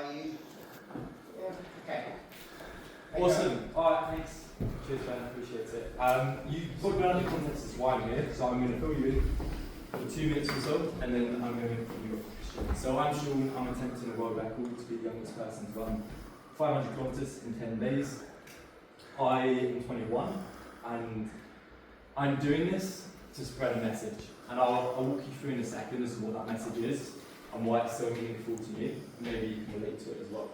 are you? Yeah. Okay. Awesome. Alright, thanks. Cheers, Ben. Appreciate it. You talked about the context is why I'm here, so I'm going to fill you in for 2 minutes or so, and then I'm going to put you up questions. So I'm Sean. I'm attempting a world record to be the youngest person to run 500 kilometers in 10 days. I am 21, and I'm doing this to spread a message. And I'll walk you through in a second as to what that message is and why it's so meaningful to you. Maybe you can relate to it as well.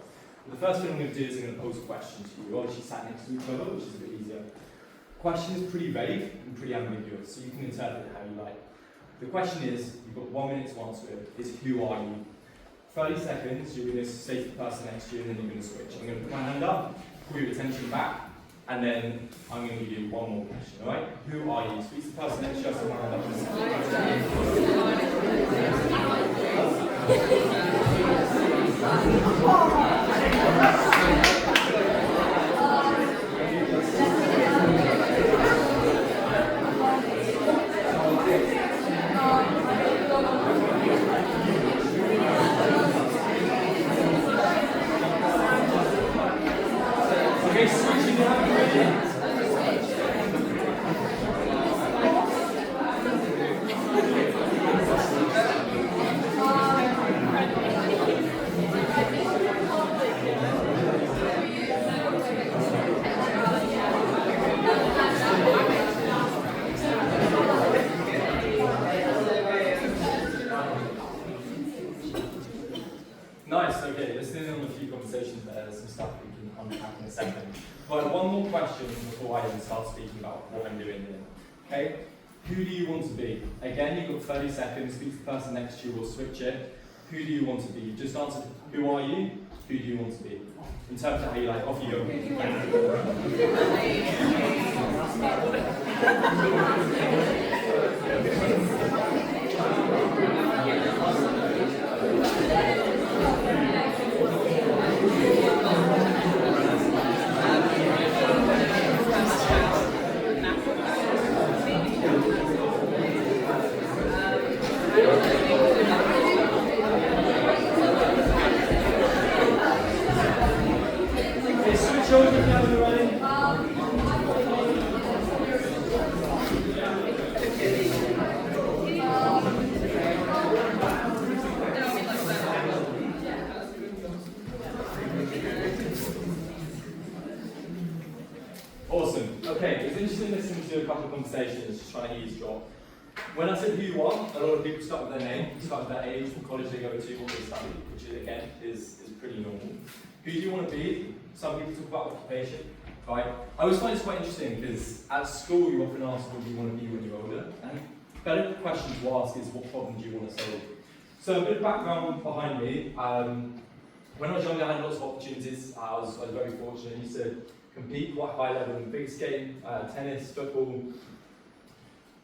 The first thing I'm going to do is I'm going to pose a question to you. We're obviously sat next to each other, which is a bit easier. The question is pretty vague and pretty ambiguous, so you can interpret it how you like. The question is, you've got 1 minute to answer it, is who are you? 30 seconds, you're going to say to the person next to you, and then you're going to switch. I'm going to put my hand up, pull your attention back, and then I'm going to give you one more question, alright? Who are you? Speak to the person next to you, so my hand up. Okay, switching it up already. Nice, okay, let's do on a few conversations there. There's some stuff we can unpack in a second. But one more question before I even start speaking about what I'm doing here. Okay? Who do you want to be? Again, you've got 30 seconds, speak to the person next to you, we'll switch it. Who do you want to be? Just answer, who are you? Who do you want to be? Interpret how you like, off you Awesome. Okay, it was interesting listening to a couple of conversations, just trying to hear his job. When I said who you are, a lot of people start with their name, start with their age, what college they go to, what they study, which again is pretty normal. Who do you want to be? Some people talk about occupation, right? I always find this quite interesting because at school you often ask what do you want to be when you're older, and a better question to ask is what problem do you want to solve? So a bit of background behind me. When I was younger I had lots of opportunities. I was very fortunate. I used to compete quite high level in figure skating, tennis, football,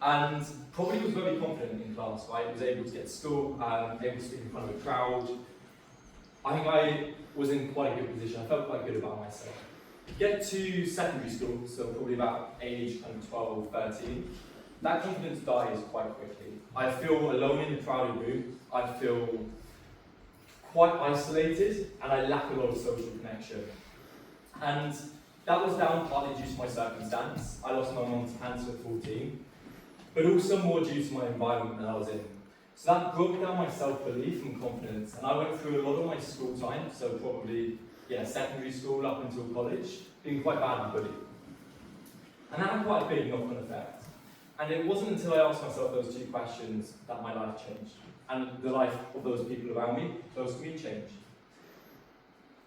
and probably was very confident in class, right? Was able to get to school, able to speak in front of a crowd. I think I was in quite a good position. I felt quite good about myself. Get to secondary school, so probably about age kind of 12, 13, that confidence dies quite quickly. I feel alone in a crowded room, I feel quite isolated, and I lack a lot of social connection. And that was down partly due to my circumstance. I lost my mum to cancer at 14, but also more due to my environment that I was in. So that broke down my self-belief and confidence, and I went through a lot of my school time, so probably secondary school up until college, being quite badly bullied. And that had quite a big knock-on effect. And it wasn't until I asked myself those two questions that my life changed, and the life of those people around me, close to me, changed.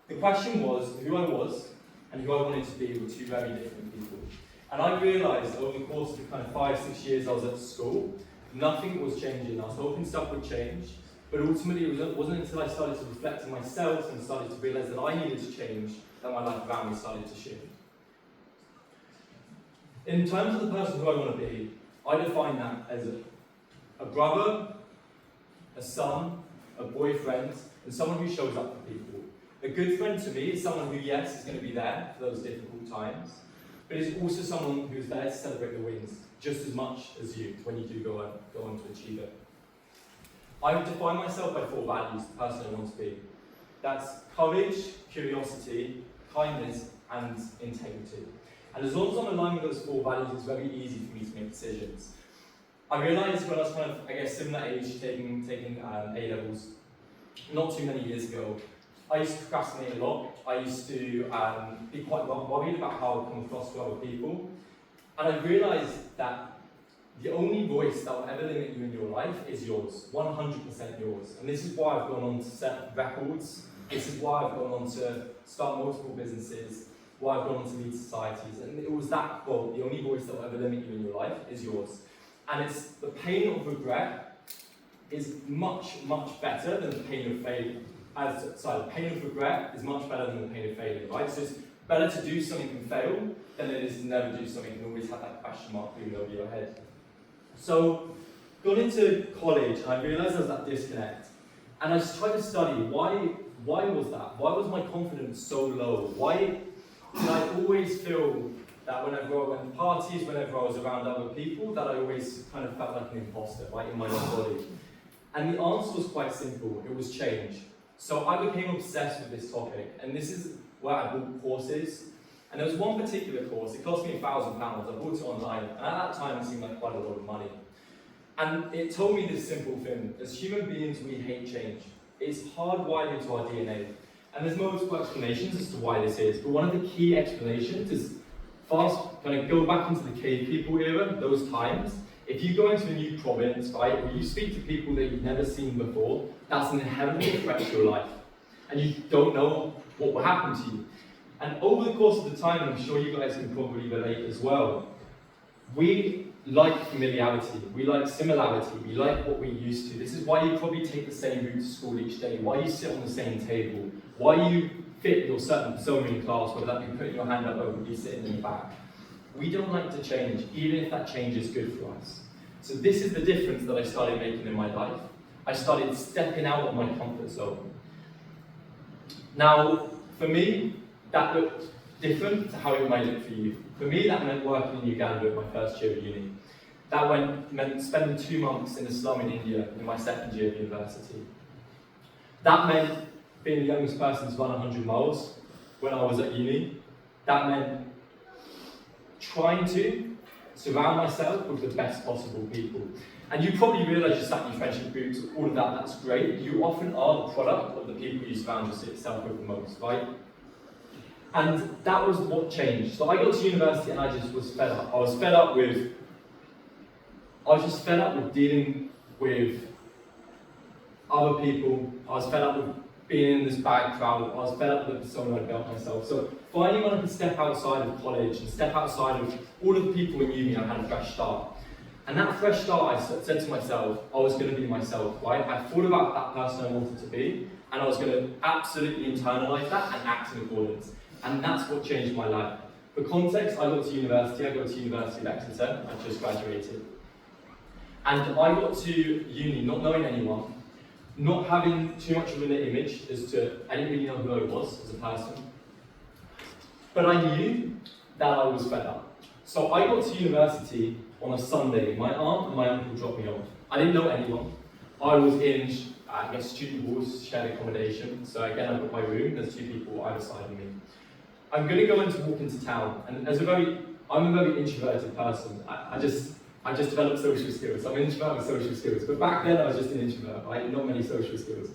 The question was who I was and who I wanted to be were two very different people. And I realised over the course of the kind of 5-6 years I was at school, nothing was changing. I was hoping stuff would change, but ultimately it wasn't until I started to reflect on myself and started to realise that I needed to change that my life around me started to shift. In terms of the person who I want to be, I define that as a brother, a son, a boyfriend, and someone who shows up for people. A good friend to me is someone who, yes, is going to be there for those difficult times, but is also someone who's there to celebrate the wins just as much as you when you do go on to achieve it. I would define myself by 4 values, the person I want to be. That's courage, curiosity, kindness, and integrity. And as long as I'm aligned with those 4 values, it's very easy for me to make decisions. I realised when I was kind of, I guess, similar age, taking A-levels, not too many years ago, I used to procrastinate a lot. I used to be quite worried about how I come across to other people. And I realised that the only voice that will ever limit you in your life is yours, 100% yours. And this is why I've gone on to set records. This is why I've gone on to start multiple businesses, why I've gone on to lead societies. And it was that quote, the only voice that will ever limit you in your life is yours. And it's the pain of regret is much, much better than the pain of failure. The pain of regret is much better than the pain of failure, right? So it's better to do something and fail than it is to never do something and always have that question mark looming over your head. So, got into college and I realised there was that disconnect. And I just tried to study, why was that? Why was my confidence so low? Why did I always feel that whenever I went to parties, whenever I was around other people, that I always kind of felt like an imposter, right, in my own body? And the answer was quite simple, it was change. So I became obsessed with this topic, and this is where I bought courses. And there was one particular course, it cost me £1,000, I bought it online, and at that time it seemed like quite a lot of money. And it told me this simple thing, as human beings we hate change. It's hardwired into our DNA. And there's multiple explanations as to why this is, but one of the key explanations is go back into the cave people era, those times. If you go into a new province, right, or you speak to people that you've never seen before, that's an inherent threat to your life. And you don't know what will happen to you. And over the course of the time, I'm sure you guys can probably relate as well, we like familiarity, we like similarity, we like what we're used to. This is why you probably take the same route to school each day, why you sit on the same table, why you fit your certain persona in class, whether that be putting your hand up or be sitting in the back. We don't like to change, even if that change is good for us. So this is the difference that I started making in my life. I started stepping out of my comfort zone. Now, for me, that looked different to how it might look for you. For me, that meant working in Uganda at my first year of uni. That meant spending 2 months in a slum in India in my second year of university. That meant being the youngest person to run 100 miles when I was at uni. That meant trying to surround myself with the best possible people. And you probably realise you sat in your friendship groups, all of that, that's great. You often are the product of the people you surround yourself with the most, right? And that was what changed. So I got to university and I just was fed up. I was just fed up with dealing with other people. I was fed up with being in this bad crowd. I was fed up with the persona I built myself. So finally when I could step outside of college and step outside of all of the people in uni, I had a fresh start. And that fresh start, I said to myself, I was going to be myself, right? I thought about that person I wanted to be, and I was going to absolutely internalise that and act in accordance. And that's what changed my life. For context, I got to university of Exeter, I just graduated. And I got to uni not knowing anyone, not having too much of an image as to, I didn't really know who I was as a person. But I knew that I was fed up. So I got to university on a Sunday. My aunt and my uncle dropped me off. I didn't know anyone. I was in, student halls, shared accommodation. So again, I've got my room, there's 2 people either side of me. I'm going to go in to walk into town, and I'm a very introverted person. I just developed social skills. I'm an introvert with social skills, but back then I was just an introvert, right? Not many social skills.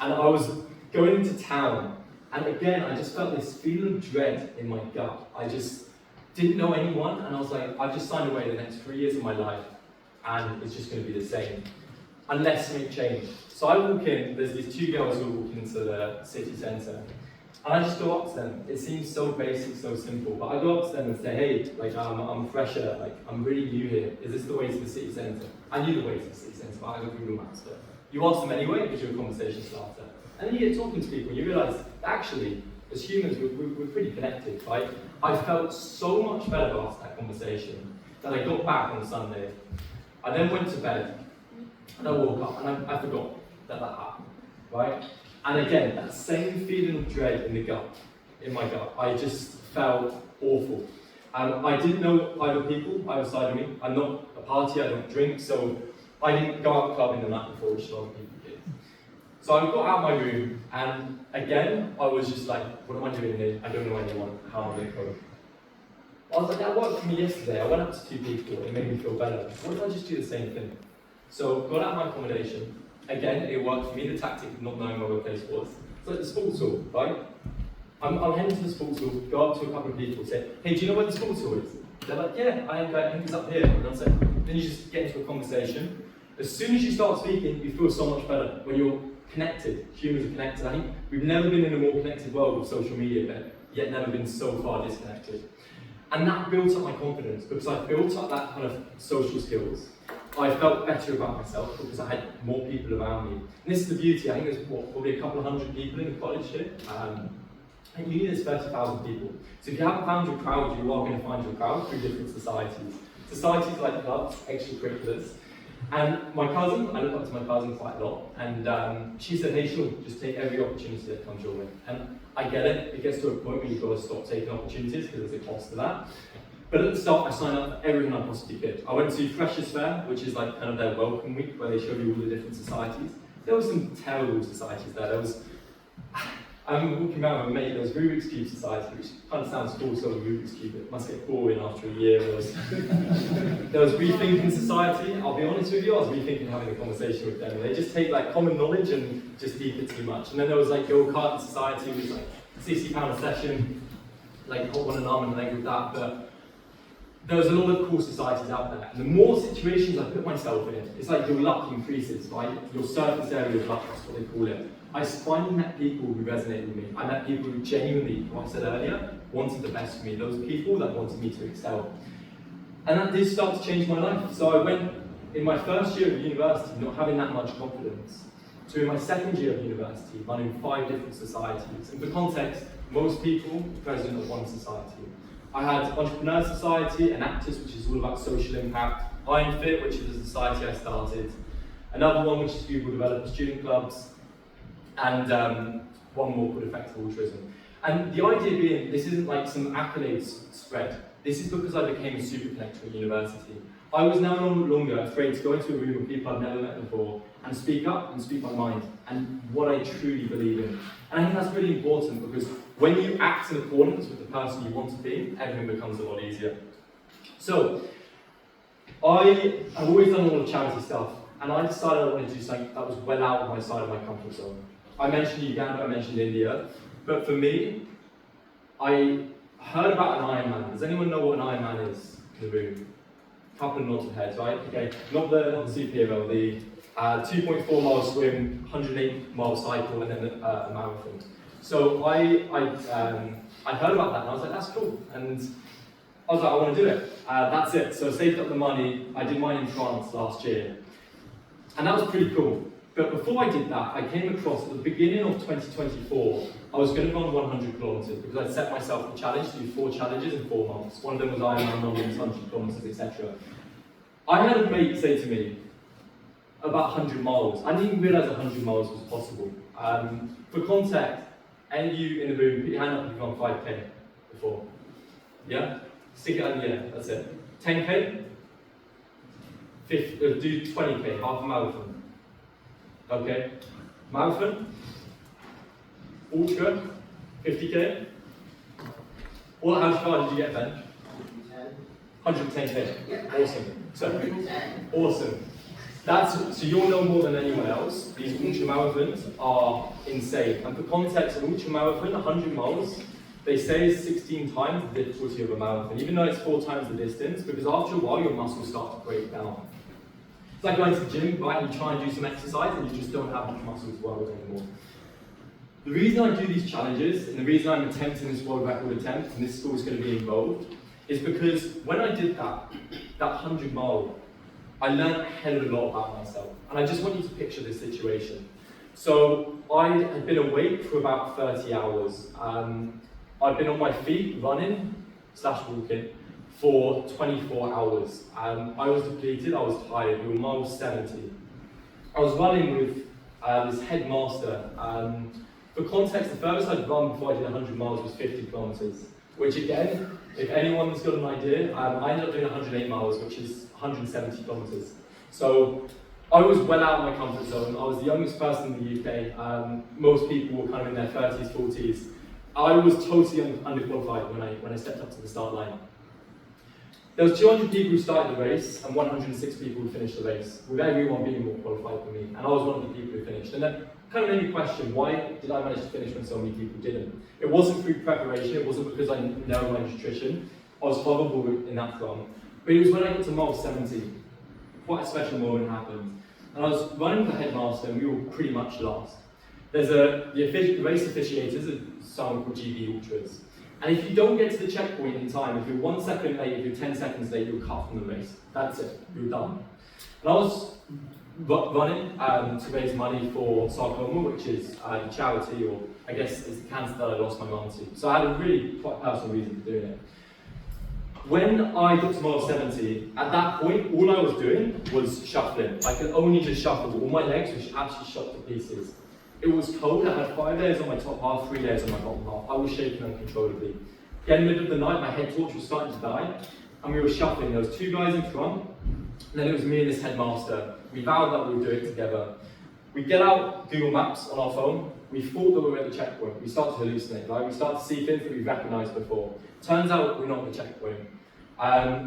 And I was going into town, and again, I just felt this feeling of dread in my gut. I just didn't know anyone, and I was like, I've just signed away the next 3 years of my life, and it's just going to be the same, unless something changed. So I walk in, there's these 2 girls who are walking into the city centre, and I just go up to them. It seems so basic, so simple, but I go up to them and say, hey, like, I'm fresher, like, I'm really new here. Is this the way to the city centre? I knew the way to the city centre, but I got Google Maps, but you ask them anyway because you're a conversation starter. And then you get talking to people, and you realise, actually, as humans, we're pretty connected, right? I felt so much better after that conversation that I got back on Sunday. I then went to bed, and I woke up, and I forgot that happened, right? And again, that same feeling of dread in my gut, I just felt awful. I didn't know either people either side of me. I'm not a party, I don't drink, so I didn't go out clubbing the night before, which a lot of people did. So I got out of my room, and again, I was just like, what am I doing here? I don't know anyone, how am I going to cope? I was like, that worked for me yesterday. I went up to 2 people, it made me feel better. What if I just do the same thing? So got out of my accommodation. Again, it worked for me, the tactic of not knowing where the place was. It's like the sports hall, right? I'm heading to the sports hall, go up to a couple of people, say, hey, do you know where the sports hall is? They're like, yeah, I think it's up here. And I say, then you just get into a conversation. As soon as you start speaking, you feel so much better when you're connected. Humans are connected. I think we've never been in a more connected world with social media, but yet never been so far disconnected. And that built up my confidence because I built up that kind of social skills. I felt better about myself because I had more people around me. And this is the beauty. I think there's probably a couple of hundred people in the college here. And uni there's 30,000 people. So if you haven't found your crowd, you are going to find your crowd through different societies. Societies like clubs, extracurriculars. And my cousin, I look up to my cousin quite a lot, and she said, hey Sean, just take every opportunity that comes your way. And I get it, it gets to a point where you've got to stop taking opportunities because there's a cost to that. But at the start, I signed up for everything I possibly could. I went to Freshers Fair, which is like kind of their welcome week, where they show you all the different societies. There were some terrible societies there. I remember walking around with a mate, there was Rubik's Cube Society, which kind of sounds cool, so Rubik's Cube, it must get boring after a year. There was Rethinking Society. I'll be honest with you, I was rethinking having a conversation with them. They just take like common knowledge and just deep it too much. And then there was like Go-Kart Society, which was like £60 a session, like hold an arm and leg with that. But there was a lot of cool societies out there. And the more situations I put myself in, it's like your luck increases, right? Your surface area of luck, that's what they call it. I finally met people who resonated with me. I met people who genuinely, like I said earlier, wanted the best for me. Those people that wanted me to excel. And that did start to change my life. So I went, in my first year of university, not having that much confidence, to in my second year of university, running 5 different societies. And for context, most people, president of one society. I had Entrepreneur Society, Enactus, which is all about social impact, IronFit, which is a society I started, another one which is Google Developer Student Clubs, and one more called Effective Altruism. And the idea being, this isn't like some accolades spread. This is because I became a super connector at university. I was no longer afraid to go into a room with people I've never met before and speak up and speak my mind and what I truly believe in. And I think that's really important because when you act in accordance with the person you want to be, everything becomes a lot easier. So, I've always done a lot of charity stuff, and I decided I wanted to do something that was well out of my side of my comfort zone. I mentioned Uganda, I mentioned India, but for me, I heard about an Ironman. Does anyone know what an Ironman is in the room? A couple of nods of heads, right? Okay, not the superhero, the 2.4 mile swim, 108 mile cycle, and then a marathon. So I heard about that, and I was like, that's cool. And I was like, I want to do it. That's it. So I saved up the money. I did mine in France last year. And that was pretty cool. But before I did that, I came across, at the beginning of 2024, I was going to run 100 kilometers because I'd set myself a challenge to do 4 challenges in 4 months. One of them was Ironman, London's 100 kilometers, etc. I had a mate say to me, about 100 miles. I didn't even realise 100 miles was possible. For context, any of you in the room, put your hand up if you've gone 5k before. Yeah? Stick it in the air, that's it. 10k? Do 20k, half a marathon. Okay. Marathon? Ultra? 50k? How far did you get, Ben? 110k. Yeah. Awesome. So, 110. awesome. So you'll know more than anyone else. These ultra marathons are insane. And for context, an ultra marathon, 100 miles, they say is 16 times the difficulty of a marathon, even though it's 4 times the distance, because after a while your muscles start to break down. It's like going to the gym, right? You try and do some exercise and you just don't have much muscle to work with anymore. The reason I do these challenges, and the reason I'm attempting this world record attempt, and this school is going to be involved, is because when I did that 100 mile, I learned a hell of a lot about myself. And I just want you to picture this situation. So I had been awake for about 30 hours. I'd been on my feet running / walking for 24 hours. I was depleted, I was tired, we were mile 70. I was running with this headmaster. For context, the furthest I'd run before I did 100 miles was 50 kilometers, which again, if anyone's got an idea, I ended up doing 108 miles, which is 170 kilometers. So I was well out of my comfort zone. I was the youngest person in the UK. Most people were kind of in their 30s, 40s. I was totally underqualified when I stepped up to the start line. There was 200 people who started the race and 106 people who finished the race, with everyone being more qualified than me. And I was one of the people who finished. And that kind of made me question, why did I manage to finish when so many people didn't? It wasn't through preparation, it wasn't because I know my nutrition. I was horrible in that front. But it was when I got to mile 70, quite a special moment happened. And I was running with the headmaster and we were pretty much last. There's the race officiators are someone called GB Ultras. And if you don't get to the checkpoint in time, if you're 1 second late, if you're 10 seconds late, you're cut from the race. That's it, you're done. And I was running to raise money for sarcoma, which is a charity, or I guess it's the cancer that I lost my mum to. So I had a really quite personal reason for doing it. When I got to mile 70, at that point, all I was doing was shuffling. I could only just shuffle. All my legs were actually shot to pieces. It was cold. I had 5 layers on my top half, 3 layers on my bottom half. I was shaking uncontrollably. Again, in the middle of the night, my head torch was starting to die, and we were shuffling. There was 2 guys in front, and then it was me and this headmaster. We vowed that we would do it together. We get out Google Maps on our phone. We thought that we were at the checkpoint. We start to hallucinate, right? We start to see things that we've recognised before. Turns out we're not at the checkpoint.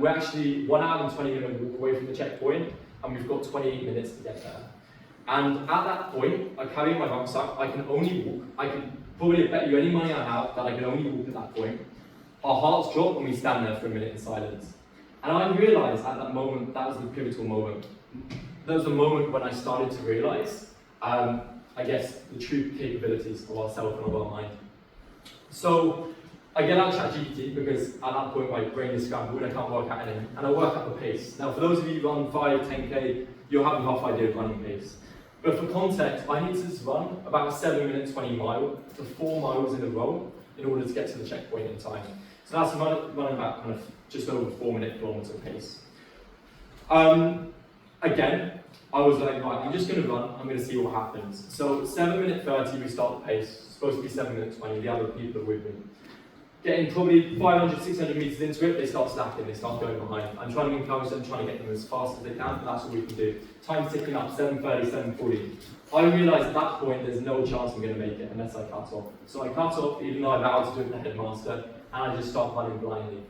We're actually 1 hour and 20 minutes walk away from the checkpoint, and we've got 28 minutes to get there. And at that point, I carry my rucksack. I can only walk. I can probably bet you any money I have that I can only walk at that point. Our hearts drop and we stand there for a minute in silence. And I realised at that moment, that was the pivotal moment. That was the moment when I started to realise, I guess, the true capabilities of ourselves and of our mind. So I get out ChatGPT because at that point my brain is scrambled and I can't work out anything, and I work out the pace. Now for those of you who run 5, 10k, you'll have a rough idea of running pace. But for context, I need to run about a 7-minute 20 mile to 4 miles in a row in order to get to the checkpoint in time. So that's running about kind of just over 4-minute kilometer pace. Again, I was like, right, I'm just going to run, I'm going to see what happens. So 7-minute 30, we start the pace. It's supposed to be 7-minute 20, the other people are with me. Getting probably 500, 600 meters into it, they start slacking, they start going behind. I'm trying to encourage them, trying to get them as fast as they can, but that's what we can do. Time's ticking up, 7:30, 7:40. I realise at that point there's no chance I'm going to make it unless I cut off. So I cut off, even though I vowed to do it with the headmaster, and I just start running blindly.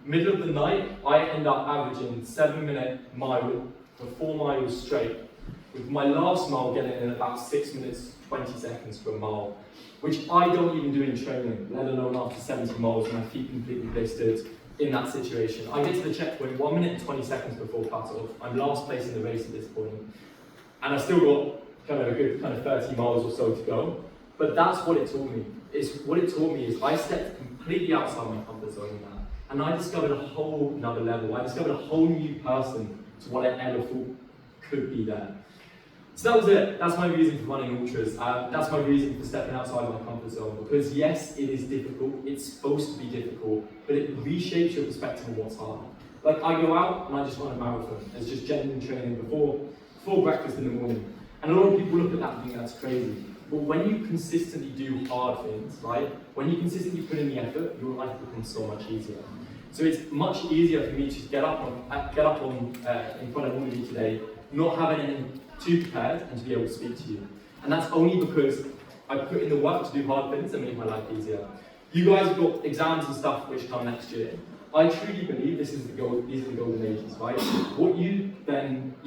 Middle of the night, I end up averaging 7-minute mile for 4 miles straight, with my last mile getting in about 6 minutes, 20 seconds per mile, which I don't even do in training, let alone after 70 miles and my feet completely blistered in that situation. I get to the checkpoint 1 minute and 20 seconds before cut-off. I'm last place in the race at this point, and I've still got kind of a good 30 miles or so to go. But that's what it taught me. What it taught me is I stepped completely outside my comfort zone in that, and I discovered a whole nother level. I discovered a whole new person to what I ever thought could be there. So that was it. That's my reason for running ultras. That's my reason for stepping outside of my comfort zone. Because yes, it is difficult. It's supposed to be difficult, but it reshapes your perspective of what's hard. Like I go out and I just run a marathon. It's just genuine training before breakfast in the morning. And a lot of people look at that and think that's crazy. But when you consistently do hard things, right? When you consistently put in the effort, your life becomes so much easier. So it's much easier for me to get up in front of all of you today, not have anything too prepared, and to be able to speak to you. And that's only because I put in the work to do hard things and make my life easier. You guys have got exams and stuff which come next year. I truly believe these are the golden ages, right? You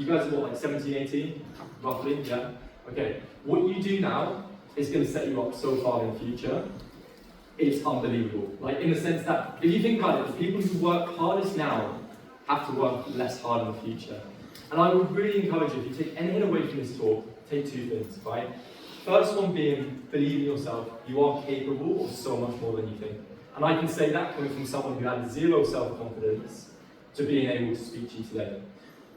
guys have got like 17, 18, roughly, yeah? Okay, what you do now is going to set you up so far in the future. It's unbelievable. Like in the sense that, if you think about it, the people who work hardest now have to work less hard in the future. And I would really encourage you, if you take anything away from this talk, take 2 things, right? First one being, believe in yourself. You are capable of so much more than you think. And I can say that coming from someone who had 0 self-confidence to being able to speak to you today.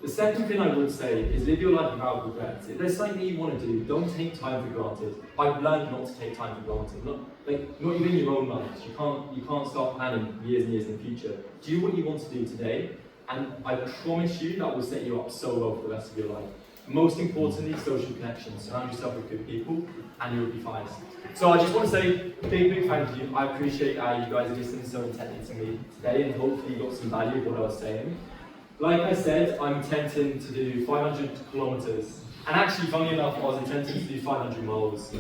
The second thing I would say is live your life without regrets. If there's something that you want to do, don't take time for granted. I've learned not to take time for granted. Not even your own lives. You can't start planning years and years in the future. Do what you want to do today, and I promise you that will set you up so well for the rest of your life. Most importantly, social connections. Surround yourself with good people, and you'll be fine. So I just want to say a big thank you. I appreciate you guys listening so intently to me today, and hopefully you got some value of what I was saying. Like I said, I'm intending to do 500 kilometres. And actually, funny enough, I was intending to do 500 miles.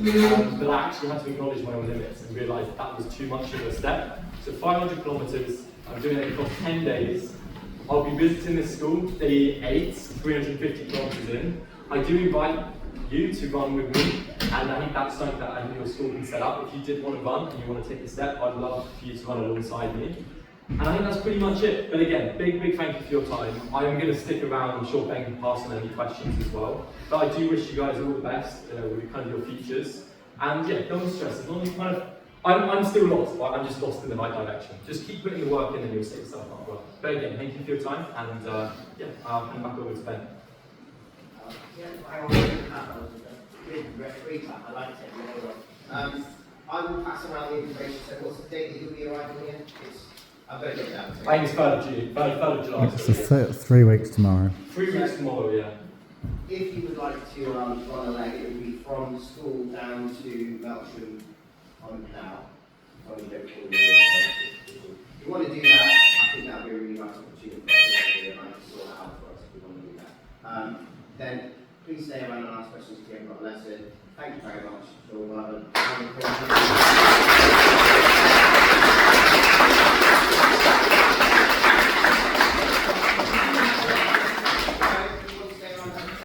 But I actually had to acknowledge my own limits and realise that was too much of a step. So 500 kilometres, I'm doing it across 10 days. I'll be visiting this school day 8, 350 kilometres in. I do invite you to run with me, and I think that's something that I think your school can set up. If you did want to run and you want to take a step, I'd love for you to run alongside me. And I think that's pretty much it. But again, big thank you for your time. I am going to stick around. I'm sure Ben can pass on any questions as well. But I do wish you guys all the best with kind of your futures. And yeah, don't stress. As long as you kind of, I'm still lost, but I'm just lost in the right direction. Just keep putting the work in and you'll set yourself up well. But again, thank you for your time. And yeah, I'll hand back over to Ben. Yeah, I want to have a good recap. I liked it. I will pass around the information. So, what's the date that you'll be arriving here? I've got to get down to it. I think it's 3rd of June, 3rd of July. It's 3 weeks tomorrow. 3 weeks tomorrow, yeah. If you would like to run a leg, it would be from school down to Melksham on the canal. If you want to do that, I think that would be a really nice opportunity for us to sort that out for us if we want to do that. Then please stay around and ask questions if you haven't got a lesson. Thank you very much. So we'll have a